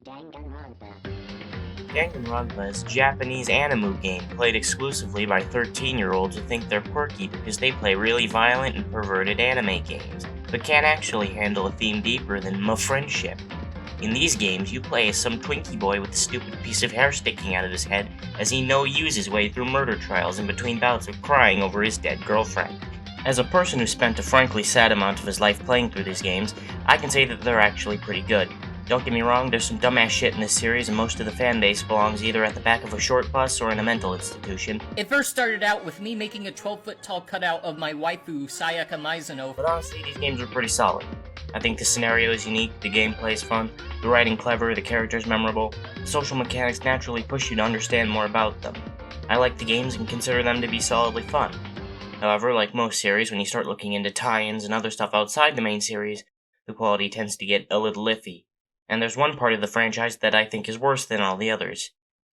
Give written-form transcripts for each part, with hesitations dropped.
Danganronpa. Danganronpa is a Japanese anime game played exclusively by 13-year-olds who think they're quirky because they play really violent and perverted anime games, but can't actually handle a theme deeper than friendship. In these games, you play as some Twinkie boy with a stupid piece of hair sticking out of his head as he no-use his way through murder trials in between bouts of crying over his dead girlfriend. As a person who spent a frankly sad amount of his life playing through these games, I can say that they're actually pretty good. Don't get me wrong, there's some dumbass shit in this series, and most of the fanbase belongs either at the back of a short bus or in a mental institution. It first started out with me making a 12-foot tall cutout of my waifu, Sayaka Mizuno. But honestly, these games are pretty solid. I think the scenario is unique, the gameplay is fun, the writing clever, the characters memorable, the social mechanics naturally push you to understand more about them. I like the games and consider them to be solidly fun. However, like most series, when you start looking into tie-ins and other stuff outside the main series, the quality tends to get a little iffy. And there's one part of the franchise that I think is worse than all the others.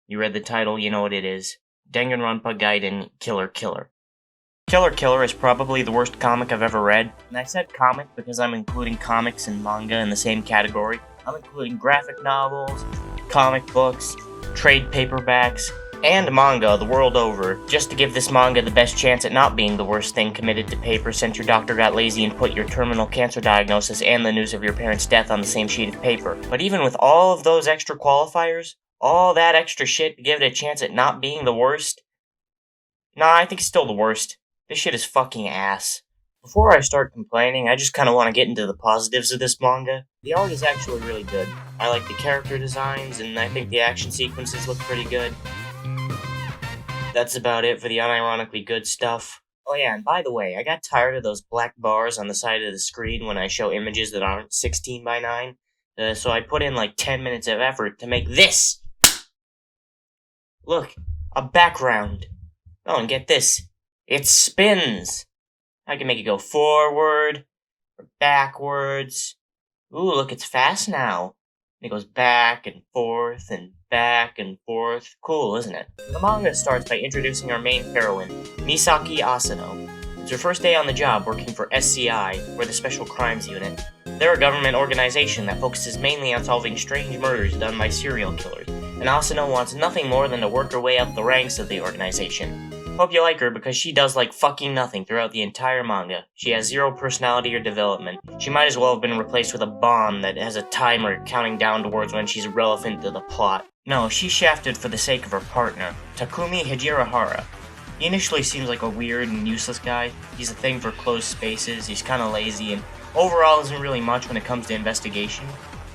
You read the title, you know what it is. Danganronpa Gaiden Killer Killer. Killer Killer is probably the worst comic I've ever read, and I said comic because I'm including comics and manga in the same category. I'm including graphic novels, comic books, trade paperbacks, and manga the world over, just to give this manga the best chance at not being the worst thing committed to paper since your doctor got lazy and put your terminal cancer diagnosis and the news of your parents' death on the same sheet of paper. But even with all of those extra qualifiers, all that extra shit to give it a chance at not being the worst, nah, I think it's still the worst. This shit is fucking ass. Before I start complaining, I just kinda wanna get into the positives of this manga. The art is actually really good. I like the character designs, and I think the action sequences look pretty good. That's about it for the unironically good stuff. Oh yeah, and by the way, I got tired of those black bars on the side of the screen when I show images that aren't 16 by 9, so I put in like 10 minutes of effort to make this! Look, a background. Oh, and get this. It spins! I can make it go forward, or backwards. Ooh, look, it's fast now. It goes back and forth and back and forth. Cool, isn't it? The manga starts by introducing our main heroine, Misaki Asano. It's her first day on the job working for SCI, or the Special Crimes Unit. They're a government organization that focuses mainly on solving strange murders done by serial killers, and Asano wants nothing more than to work her way up the ranks of the organization. Hope you like her because she does like fucking nothing throughout the entire manga. She has zero personality or development. She might as well have been replaced with a bomb that has a timer counting down towards when she's relevant to the plot. No, she's shafted for the sake of her partner, Takumi Hijirahara. He initially seems like a weird and useless guy. He's a thing for closed spaces, he's kinda lazy, and overall isn't really much when it comes to investigation.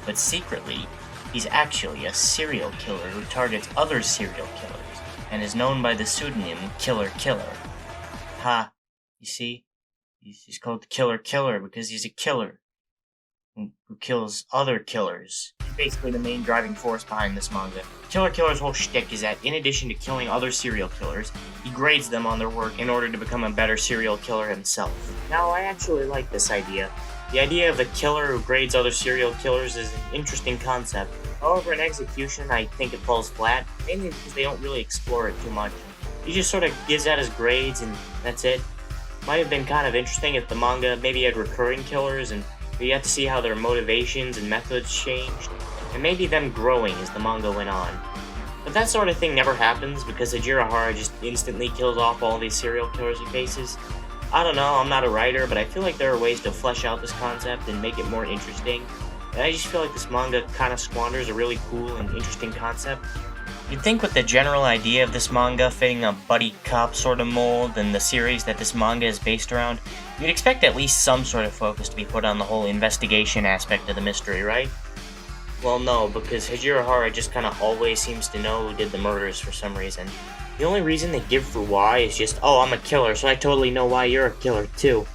But secretly, he's actually a serial killer who targets other serial killers, and is known by the pseudonym Killer Killer. Ha, you see? He's called Killer Killer because he's a killer who kills other killers. He's basically the main driving force behind this manga. Killer Killer's whole shtick is that, in addition to killing other serial killers, he grades them on their work in order to become a better serial killer himself. Now, I actually like this idea. The idea of a killer who grades other serial killers is an interesting concept. However, in execution, I think it falls flat, mainly because they don't really explore it too much. He just sort of gives out his grades, and that's it. Might have been kind of interesting if the manga maybe had recurring killers, and we got to see how their motivations and methods changed, and maybe them growing as the manga went on. But that sort of thing never happens, because Hijirahara just instantly kills off all these serial killers he faces. I don't know, I'm not a writer, but I feel like there are ways to flesh out this concept and make it more interesting. And I just feel like this manga kind of squanders a really cool and interesting concept. You'd think with the general idea of this manga fitting a buddy cop sort of mold and the series that this manga is based around, you'd expect at least some sort of focus to be put on the whole investigation aspect of the mystery, right? Well, no, because Hijirahara just kind of always seems to know who did the murders for some reason. The only reason they give for why is just, oh, I'm a killer, so I totally know why you're a killer too.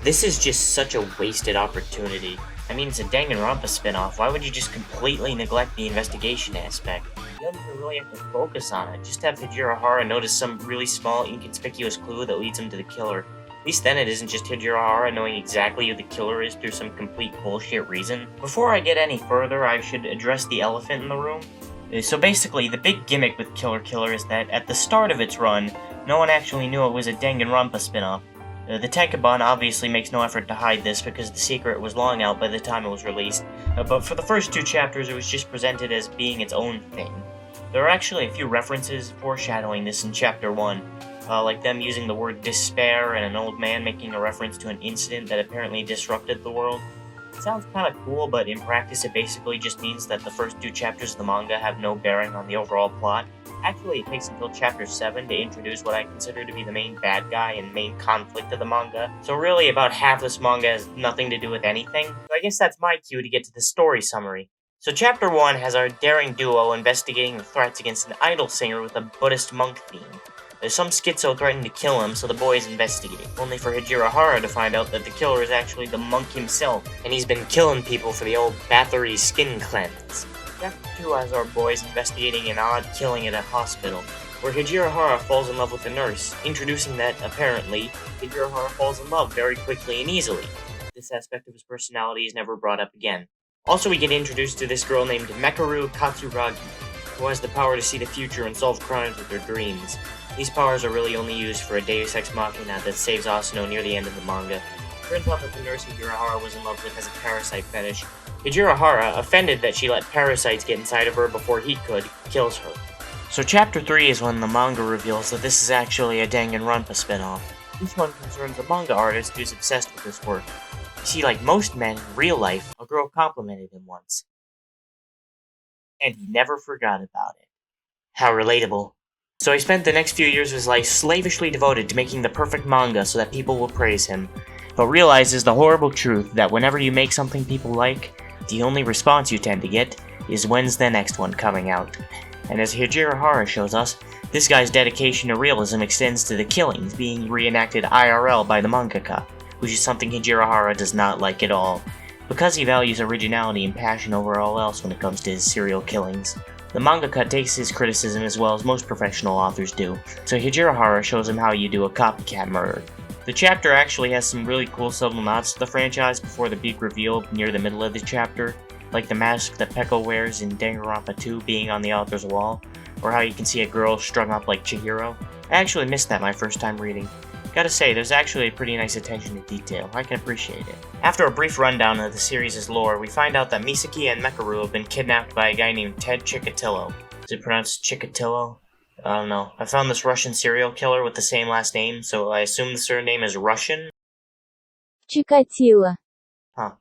This is just such a wasted opportunity. I mean, it's a Danganronpa spin-off. Why would you just completely neglect the investigation aspect? You don't even really have to focus on it. Just have Hijirahara notice some really small, inconspicuous clue that leads him to the killer. At least then it isn't just Hijirahara knowing exactly who the killer is through some complete bullshit reason. Before I get any further, I should address the elephant in the room. So basically, the big gimmick with Killer Killer is that at the start of its run, no one actually knew it was a Danganronpa spin-off. The Tenkabon obviously makes no effort to hide this because the secret was long out by the time it was released, but for the first 2 chapters it was just presented as being its own thing. There are actually a few references foreshadowing this in Chapter 1, like them using the word despair and an old man making a reference to an incident that apparently disrupted the world. It sounds kinda cool, but in practice it basically just means that the first 2 chapters of the manga have no bearing on the overall plot. Actually, it takes until Chapter 7 to introduce what I consider to be the main bad guy and main conflict of the manga, so really about half this manga has nothing to do with anything. So I guess that's my cue to get to the story summary. So Chapter 1 has our daring duo investigating the threats against an idol singer with a Buddhist monk theme. There's some schizo threatening to kill him, so the boys investigate, only for Hajirahara to find out that the killer is actually the monk himself, and he's been killing people for the old Bathory skin cleanse. Chapter 2 has our boys investigating an odd killing at a hospital, where Hajirahara falls in love with a nurse, introducing that, apparently, Hajirahara falls in love very quickly and easily. This aspect of his personality is never brought up again. Also, we get introduced to this girl named Mekaru Katsuragi, who has the power to see the future and solve crimes with her dreams. These powers are really only used for a deus ex machina that saves Asano near the end of the manga. Turns out that the nurse Hajirahara was in love with has a parasite fetish. Hajirahara, offended that she let parasites get inside of her before he could, kills her. So Chapter 3 is when the manga reveals that this is actually a Danganronpa spin-off. This one concerns a manga artist who's obsessed with this work. You see, like most men in real life, a girl complimented him once. And he never forgot about it. How relatable. So he spent the next few years of his life slavishly devoted to making the perfect manga so that people will praise him, but realizes the horrible truth that whenever you make something people like, the only response you tend to get is when's the next one coming out. And as Hajirahara shows us, this guy's dedication to realism extends to the killings being reenacted IRL by the mangaka, which is something Hajirahara does not like at all, because he values originality and passion over all else when it comes to his serial killings. The mangaka takes his criticism as well as most professional authors do, so Hajirahara shows him how you do a copycat murder. The chapter actually has some really cool subtle nods to the franchise before the big reveal near the middle of the chapter, like the mask that Peko wears in Danganronpa 2 being on the author's wall, or how you can see a girl strung up like Chihiro. I actually missed that my first time reading. Gotta say, there's actually a pretty nice attention to detail. I can appreciate it. After a brief rundown of the series' lore, we find out that Misaki and Mekaru have been kidnapped by a guy named Ted Chikatilo. Is it pronounced Chikatilo? I don't know. I found this Russian serial killer with the same last name, so I assume the surname is Russian? Chikatilo. Huh.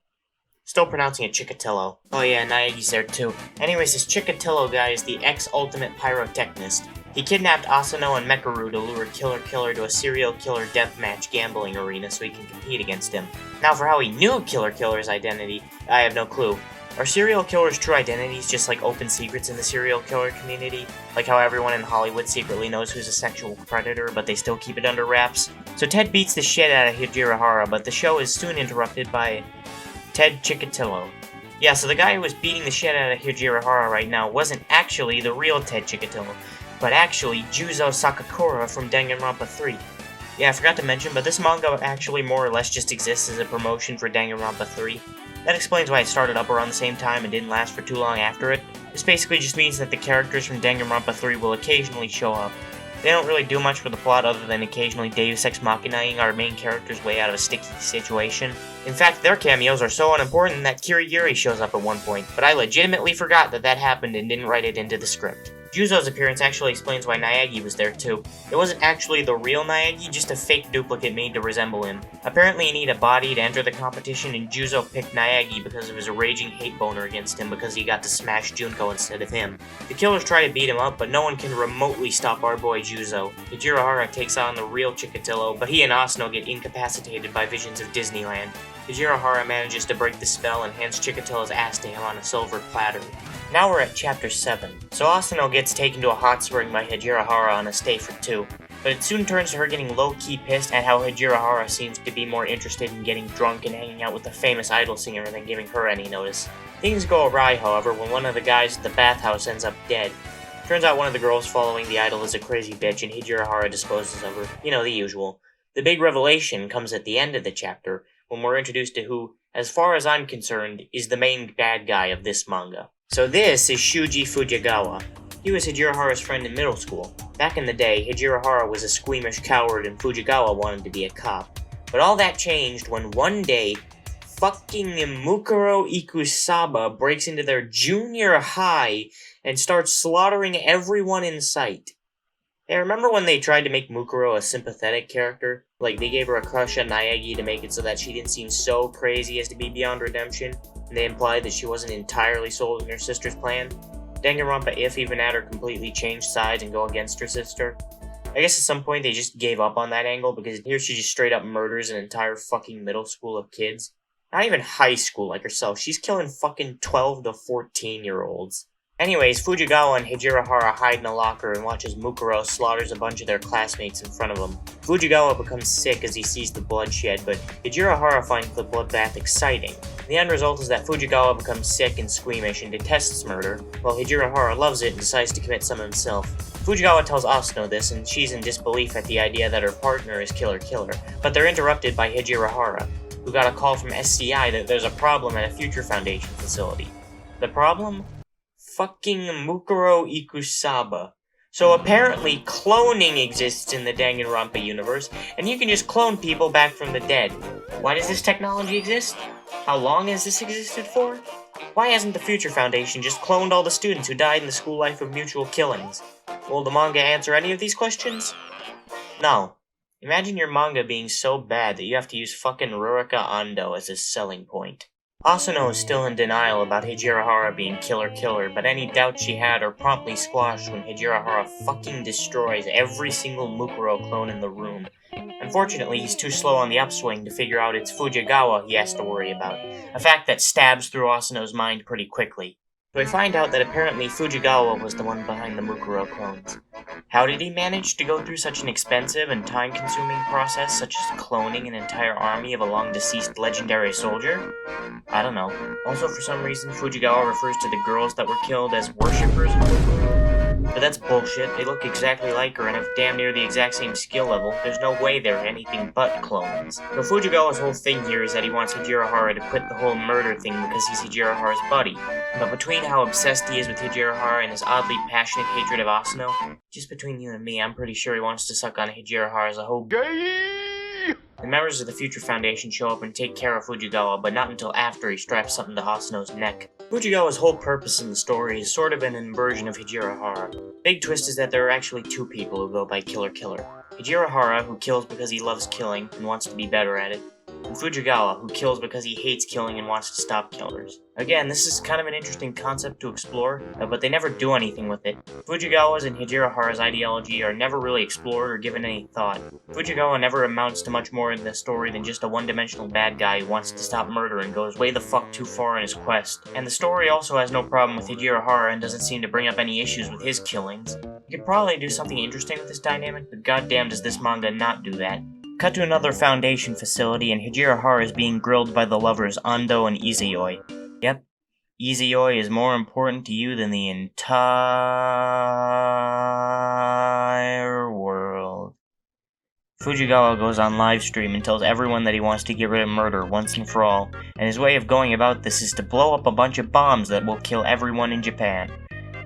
Still pronouncing it Chikatilo. Oh yeah, Naegi's there too. Anyways, this Chikatilo guy is the ex-ultimate pyrotechnist. He kidnapped Asano and Mekaru to lure Killer to a serial killer deathmatch gambling arena so he can compete against him. Now for how he knew Killer's identity, I have no clue. Are serial killers' true identities just like open secrets in the serial killer community? Like how everyone in Hollywood secretly knows who's a sexual predator, but they still keep it under wraps? So Ted beats the shit out of Hajirahara, but the show is soon interrupted by Ted Chikatilo. Yeah, so the guy who was beating the shit out of Hajirahara right now wasn't actually the real Ted Chikatilo, but actually Juzo Sakakura from Danganronpa 3. Yeah, I forgot to mention, but this manga actually more or less just exists as a promotion for Danganronpa 3. That explains why it started up around the same time and didn't last for too long after it. This basically just means that the characters from Danganronpa 3 will occasionally show up. They don't really do much for the plot other than occasionally deus ex machinaing our main character's way out of a sticky situation. In fact, their cameos are so unimportant that Kirigiri shows up at one point, but I legitimately forgot that happened and didn't write it into the script. Juzo's appearance actually explains why Naegi was there too. It wasn't actually the real Naegi, just a fake duplicate made to resemble him. Apparently you need a body to enter the competition, and Juzo picked Naegi because of his raging hate boner against him because he got to smash Junko instead of him. The killers try to beat him up, but no one can remotely stop our boy Juzo. Hajirahara takes on the real Chikatilo, but he and Asano get incapacitated by visions of Disneyland. Hajirahara manages to break the spell and hands Chikatilo's ass to him on a silver platter. Now we're at Chapter 7. So Asano gets taken to a hot spring by Hajirahara on a stay for 2, but it soon turns to her getting low-key pissed at how Hajirahara seems to be more interested in getting drunk and hanging out with the famous idol singer than giving her any notice. Things go awry, however, when one of the guys at the bathhouse ends up dead. Turns out one of the girls following the idol is a crazy bitch and Hajirahara disposes of her. You know, the usual. The big revelation comes at the end of the chapter, when we're introduced to who, as far as I'm concerned, is the main bad guy of this manga. So this is Shuji Fujigawa. He was Hajirahara's friend in middle school. Back in the day, Hajirahara was a squeamish coward and Fujigawa wanted to be a cop. But all that changed when one day, fucking Mukuro Ikusaba breaks into their junior high and starts slaughtering everyone in sight. Hey, remember when they tried to make Mukuro a sympathetic character? Like, they gave her a crush on Naegi to make it so that she didn't seem so crazy as to be beyond redemption, and they implied that she wasn't entirely sold in her sister's plan? Danganronpa, if even at her, completely changed sides and go against her sister. I guess at some point they just gave up on that angle, because here she just straight up murders an entire fucking middle school of kids. Not even high school like herself, she's killing fucking 12 to 14-year-olds. Anyways, Fujigawa and Hijirahara hide in a locker and watch as Mukuro slaughters a bunch of their classmates in front of them. Fujigawa becomes sick as he sees the bloodshed, but Hijirahara finds the bloodbath exciting. The end result is that Fujigawa becomes sick and squeamish and detests murder, while Hijirahara loves it and decides to commit some himself. Fujigawa tells Asuno this, and she's in disbelief at the idea that her partner is Killer, but they're interrupted by Hijirahara, who got a call from SCI that there's a problem at a Future Foundation facility. The problem? Fucking Mukuro Ikusaba. So apparently cloning exists in the Danganronpa universe, and you can just clone people back from the dead. Why does this technology exist? How long has this existed for? Why hasn't the Future Foundation just cloned all the students who died in the school life of mutual killings? Will the manga answer any of these questions? No. Imagine your manga being so bad that you have to use fucking Rurika Ando as a selling point. Asuno is still in denial about Hijirahara being Killer, but any doubts she had are promptly squashed when Hijirahara fucking destroys every single Mukuro clone in the room. Unfortunately, he's too slow on the upswing to figure out it's Fujigawa he has to worry about, a fact that stabs through Asuno's mind pretty quickly. So we find out that apparently Fujigawa was the one behind the Mukuro clones. How did he manage to go through such an expensive and time-consuming process such as cloning an entire army of a long-deceased legendary soldier? I don't know. Also, for some reason, Fujigawa refers to the girls that were killed as worshippers of Mukuro. But that's bullshit. They look exactly like her and have damn near the exact same skill level. There's no way they're anything but clones. So Fujigawa's whole thing here is that he wants Hijirahara to quit the whole murder thing because he's Hijirahara's buddy. But between how obsessed he is with Hijirahara and his oddly passionate hatred of Asuno, just between you and me, I'm pretty sure he wants to suck on Hijirahara as a whole. The members of the Future Foundation show up and take care of Fujigawa, but not until after he straps something to Asuno's neck. Fujigawa's whole purpose in the story is sort of an inversion of Hijirahara. Big twist is that there are actually two people who go by Killer. Hijirahara, who kills because he loves killing and wants to be better at it, and Fujigawa, who kills because he hates killing and wants to stop killers. Again, this is kind of an interesting concept to explore, but they never do anything with it. Fujigawa's and Hijirahara's ideology are never really explored or given any thought. Fujigawa never amounts to much more in the story than just a one-dimensional bad guy who wants to stop murder and goes way the fuck too far in his quest. And the story also has no problem with Hijirahara and doesn't seem to bring up any issues with his killings. You could probably do something interesting with this dynamic, but goddamn does this manga not do that. Cut to another Foundation facility, and Hijirahara is being grilled by the lovers Ando and Izuyoi. Yep, Izuyoi is more important to you than the entire world. Fujigawa goes on livestream and tells everyone that he wants to get rid of murder once and for all, and his way of going about this is to blow up a bunch of bombs that will kill everyone in Japan.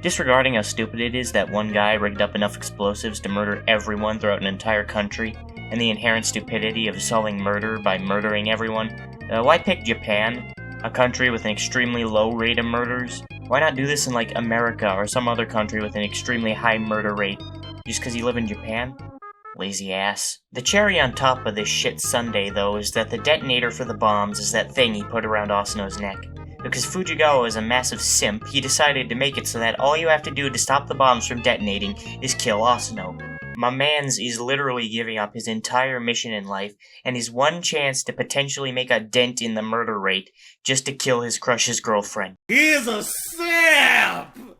Disregarding how stupid it is that one guy rigged up enough explosives to murder everyone throughout an entire country, and the inherent stupidity of solving murder by murdering everyone, why pick Japan, a country with an extremely low rate of murders? Why not do this in, like, America or some other country with an extremely high murder rate? Just because you live in Japan? Lazy ass. The cherry on top of this shit sundae, though, is that the detonator for the bombs is that thing he put around Asuno's neck. Because Fujigawa is a massive simp, he decided to make it so that all you have to do to stop the bombs from detonating is kill Asuno. My mans is literally giving up his entire mission in life and his one chance to potentially make a dent in the murder rate just to kill his crush's girlfriend. He is a simp!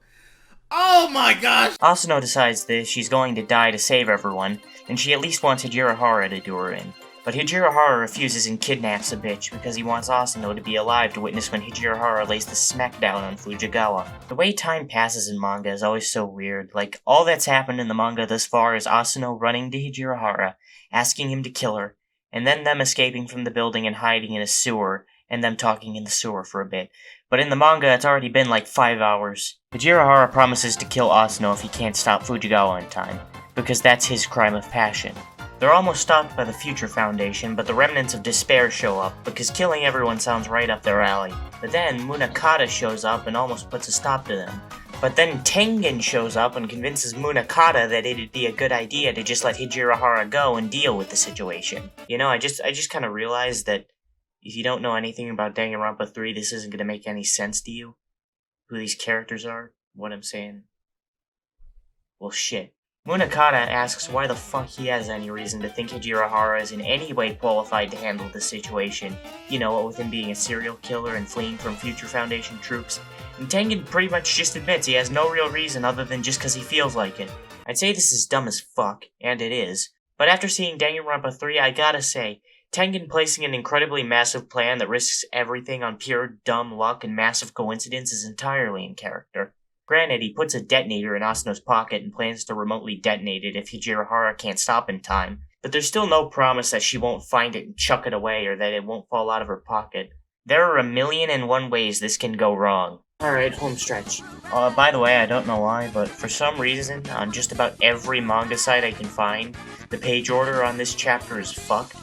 Oh my gosh! Asuno decides that she's going to die to save everyone, and she at least wants Hijirahara to do her in. But Hijirahara refuses and kidnaps the bitch because he wants Asuno to be alive to witness when Hijirahara lays the smackdown on Fujigawa. The way time passes in manga is always so weird. Like, all that's happened in the manga thus far is Asuno running to Hijirahara, asking him to kill her, and then them escaping from the building and hiding in a sewer, and them talking in the sewer for a bit. But in the manga, it's already been like 5 hours. Hijirahara promises to kill Asuno if he can't stop Fujigawa in time, because that's his crime of passion. They're almost stopped by the Future Foundation, but the remnants of despair show up, because killing everyone sounds right up their alley. But then Munakata shows up and almost puts a stop to them. But then Tengen shows up and convinces Munakata that it'd be a good idea to just let Hijirahara go and deal with the situation. You know, I just kind of realized that if you don't know anything about Danganronpa 3, this isn't going to make any sense to you. Who these characters are, what I'm saying. Well, shit. Munakata asks why the fuck he has any reason to think Hijirahara is in any way qualified to handle the situation. You know, with him being a serial killer and fleeing from Future Foundation troops. And Tengen pretty much just admits he has no real reason other than just because he feels like it. I'd say this is dumb as fuck, and it is. But after seeing Danganronpa 3, I gotta say, Tengen placing an incredibly massive plan that risks everything on pure dumb luck and massive coincidence is entirely in character. Granted, he puts a detonator in Asuno's pocket and plans to remotely detonate it if Hijirahara can't stop in time, but there's still no promise that she won't find it and chuck it away or that it won't fall out of her pocket. There are 1,000,001 ways this can go wrong. Alright, home stretch. By the way, I don't know why, but for some reason, on just about every manga site I can find, the page order on this chapter is fucked.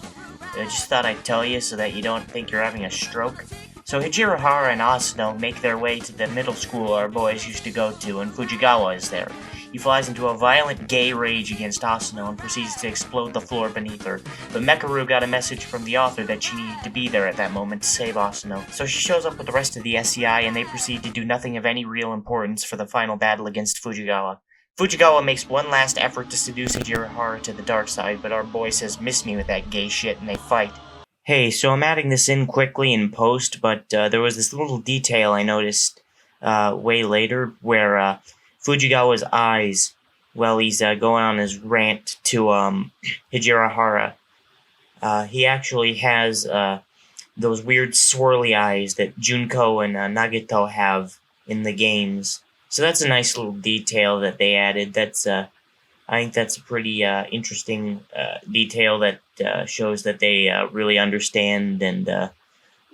I just thought I'd tell you so that you don't think you're having a stroke. So Hijirahara and Asuno make their way to the middle school our boys used to go to, and Fujigawa is there. He flies into a violent gay rage against Asuno and proceeds to explode the floor beneath her. But Mekaru got a message from the author that she needed to be there at that moment to save Asuno. So she shows up with the rest of the SEI and they proceed to do nothing of any real importance for the final battle against Fujigawa. Fujigawa makes one last effort to seduce Hijirahara to the dark side, but our boy says miss me with that gay shit and they fight. Hey, so I'm adding this in quickly in post, but there was this little detail I noticed way later where Fujigawa's eyes, while he's going on his rant to Hijirahara, he actually has those weird swirly eyes that Junko and Nagito have in the games. So that's a nice little detail that they added. That's I think that's a pretty interesting detail that shows that they really understand and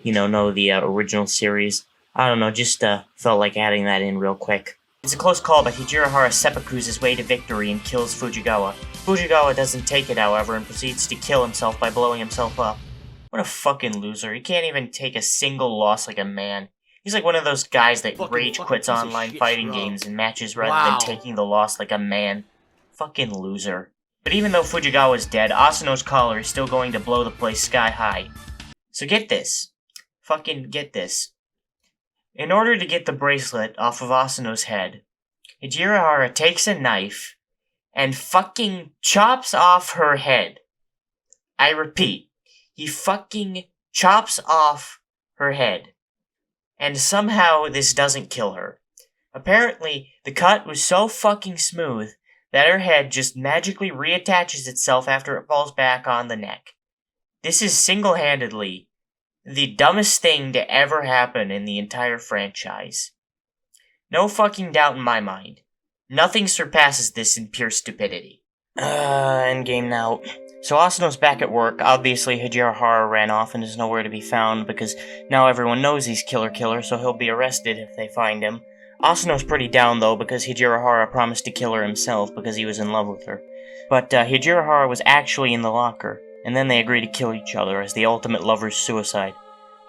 know the original series. I don't know, just felt like adding that in real quick. It's a close call, but Hijirahara seppukus his way to victory and kills Fujigawa. Fujigawa doesn't take it, however, and proceeds to kill himself by blowing himself up. What a fucking loser. He can't even take a single loss like a man. He's like one of those guys that rage quits online fighting games and matches rather than taking the loss like a man. Fucking loser. But even though Fujigawa is dead, Asuno's collar is still going to blow the place sky high. So get this. Fucking get this. In order to get the bracelet off of Asuno's head, Hijirahara takes a knife and fucking chops off her head. I repeat, he fucking chops off her head. And somehow this doesn't kill her. Apparently, the cut was so fucking smooth that her head just magically reattaches itself after it falls back on the neck. This is single-handedly the dumbest thing to ever happen in the entire franchise. No fucking doubt in my mind. Nothing surpasses this in pure stupidity. Endgame now. So Asuno's back at work. Obviously, Hijirahara ran off and is nowhere to be found because now everyone knows he's Killer, so he'll be arrested if they find him. Asuno's pretty down, though, because Hijirahara promised to kill her himself because he was in love with her. But Hijirahara was actually in the locker, and then they agree to kill each other as the ultimate lover's suicide.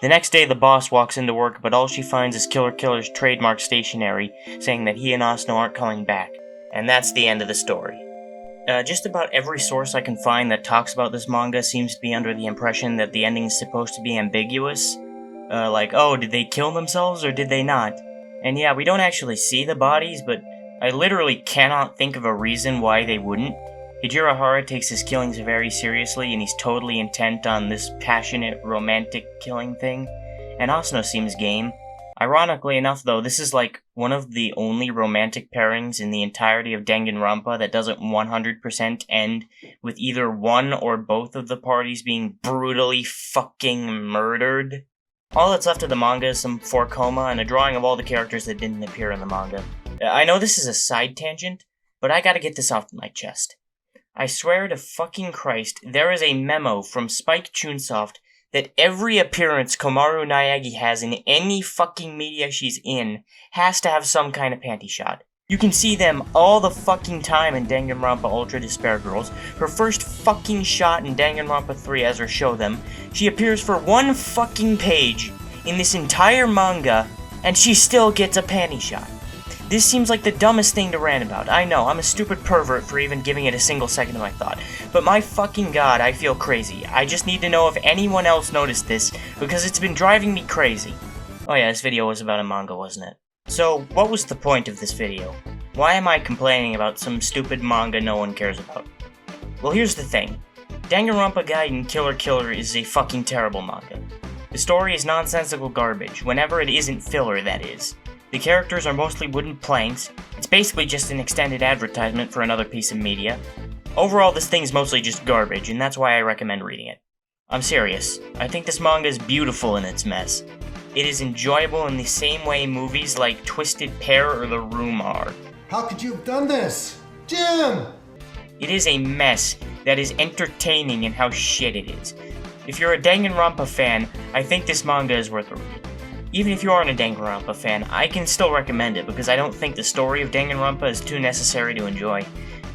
The next day, the boss walks into work, but all she finds is Killer's trademark stationery, saying that he and Asuno aren't coming back. And that's the end of the story. Just about every source I can find that talks about this manga seems to be under the impression that the ending is supposed to be ambiguous. Like, oh, did they kill themselves or did they not? And yeah, we don't actually see the bodies, but I literally cannot think of a reason why they wouldn't. Hijirahara takes his killings very seriously, and he's totally intent on this passionate, romantic killing thing. And Asuno seems game. Ironically enough, though, this is like one of the only romantic pairings in the entirety of Danganronpa that doesn't 100% end with either one or both of the parties being brutally fucking murdered. All that's left of the manga is some 4-coma and a drawing of all the characters that didn't appear in the manga. I know this is a side tangent, but I gotta get this off my chest. I swear to fucking Christ, there is a memo from Spike Chunsoft that every appearance Komaru Naegi has in any fucking media she's in has to have some kind of panty shot. You can see them all the fucking time in Danganronpa Ultra Despair Girls. Her first fucking shot in Danganronpa 3 as her show them. She appears for one fucking page in this entire manga, and she still gets a panty shot. This seems like the dumbest thing to rant about. I know, I'm a stupid pervert for even giving it a single second of my thought. But my fucking god, I feel crazy. I just need to know if anyone else noticed this, because it's been driving me crazy. Oh yeah, this video was about a manga, wasn't it? So, what was the point of this video? Why am I complaining about some stupid manga no one cares about? Well, here's the thing. Danganronpa Gaiden Killer Killer is a fucking terrible manga. The story is nonsensical garbage, whenever it isn't filler, that is. The characters are mostly wooden planks. It's basically just an extended advertisement for another piece of media. Overall, this thing's mostly just garbage, and that's why I recommend reading it. I'm serious. I think this manga is beautiful in its mess. It is enjoyable in the same way movies like Twisted Pair or The Room are. How could you have done this? Jim! It is a mess that is entertaining in how shit it is. If you're a Danganronpa fan, I think this manga is worth a read. Even if you aren't a Danganronpa fan, I can still recommend it because I don't think the story of Danganronpa is too necessary to enjoy.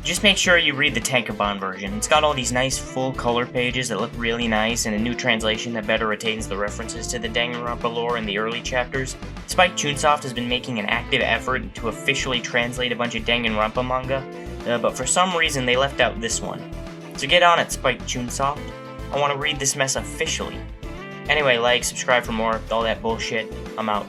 Just make sure you read the Tankobon version. It's got all these nice full color pages that look really nice and a new translation that better retains the references to the Danganronpa lore in the early chapters. Spike Chunsoft has been making an active effort to officially translate a bunch of Danganronpa manga, but for some reason they left out this one. So get on it, Spike Chunsoft. I want to read this mess officially. Anyway, like, subscribe for more, all that bullshit. I'm out.